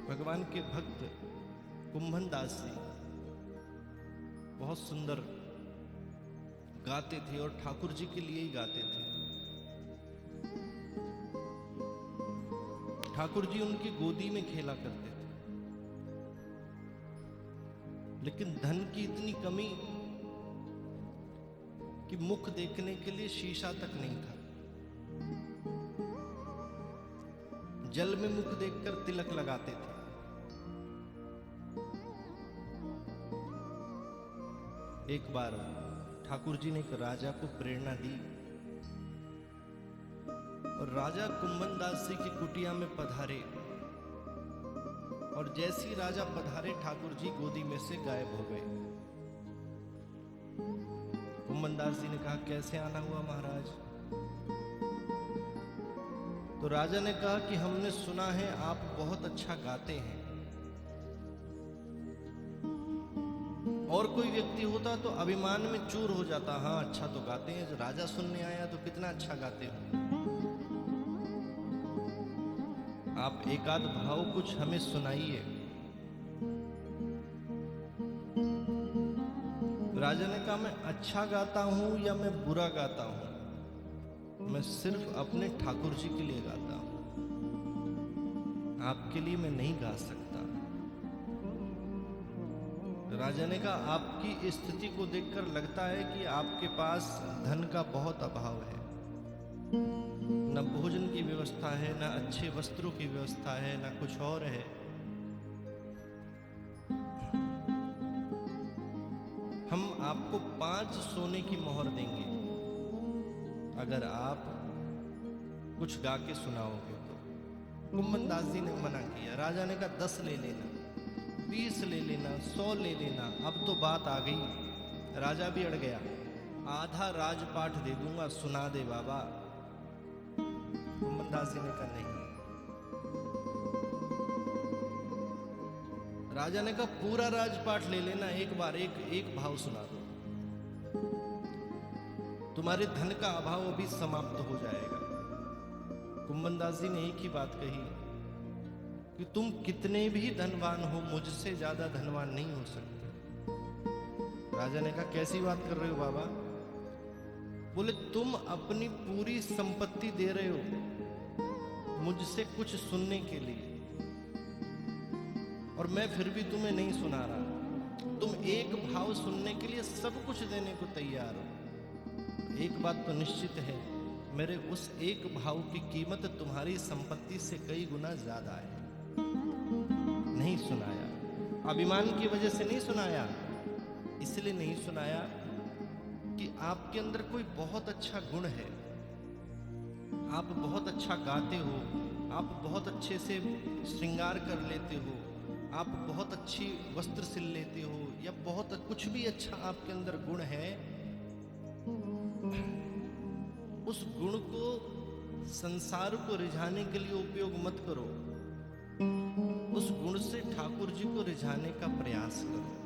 भगवान के भक्त कुंभन दास जी बहुत सुंदर गाते थे और ठाकुर जी के लिए ही गाते थे। ठाकुर जी उनकी गोदी में खेला करते थे, लेकिन धन की इतनी कमी कि मुख देखने के लिए शीशा तक नहीं था। जल में मुख देखकर तिलक लगाते थे। एक बार ठाकुर जी ने एक राजा को प्रेरणा दी और राजा कुंभन दास जी की कुटिया में पधारे, और जैसी राजा पधारे ठाकुर जी गोदी में से गायब हो गए। कुंभन दास जी ने कहा, कैसे आना हुआ महाराज? तो राजा ने कहा कि हमने सुना है आप बहुत अच्छा गाते हैं। और कोई व्यक्ति होता तो अभिमान में चूर हो जाता, हाँ अच्छा तो गाते हैं, जो राजा सुनने आया तो कितना अच्छा गाते हो। आप एक आध भाव कुछ हमें सुनाइए। राजा ने कहा, मैं अच्छा गाता हूं या मैं बुरा गाता हूं, मैं सिर्फ अपने ठाकुर जी के लिए गाता हूं, आपके लिए मैं नहीं गा सकता। राजा ने कहा, आपकी स्थिति को देखकर लगता है कि आपके पास धन का बहुत अभाव है, न भोजन की व्यवस्था है, न अच्छे वस्त्रों की व्यवस्था है, न कुछ और है। हम आपको 5 सोने की मोहर देंगे अगर आप कुछ गा के सुनाओगे तो। कुंभन दास जी ने मना किया। राजा ने कहा, 10 ले लेना, 20 ले लेना, 100 ले लेना। अब तो बात आ गई, राजा भी अड़ गया। आधा राजपाठ दे दूंगा, सुना दे बाबा। कुंभन दास जी ने कहा, नहीं। राजा ने कहा, पूरा राजपाठ ले लेना, एक बार एक भाव सुना दो, तुम्हारे धन का अभाव अभी समाप्त हो जाएगा। कुंभन दास जी ने एक ही बात कही कि तुम कितने भी धनवान हो, मुझसे ज्यादा धनवान नहीं हो सकते। राजा ने कहा, कैसी बात कर रहे हो बाबा? बोले, तुम अपनी पूरी संपत्ति दे रहे हो मुझसे कुछ सुनने के लिए, और मैं फिर भी तुम्हें नहीं सुना रहा। तुम एक भाव सुनने के लिए सब कुछ देने को तैयार हो। एक बात तो निश्चित है, मेरे उस एक भाव की कीमत तुम्हारी संपत्ति से कई गुना ज्यादा है। नहीं सुनाया, अभिमान की वजह से नहीं सुनाया। इसलिए नहीं सुनाया कि आपके अंदर कोई बहुत अच्छा गुण है, आप बहुत अच्छा गाते हो, आप बहुत अच्छे से श्रृंगार कर लेते हो, आप बहुत अच्छी वस्त्र सिल लेते हो, या बहुत कुछ भी अच्छा आपके अंदर गुण है। उस गुण को संसार को रिझाने के लिए उपयोग मत करो, उस गुण से ठाकुर जी को रिझाने का प्रयास करो।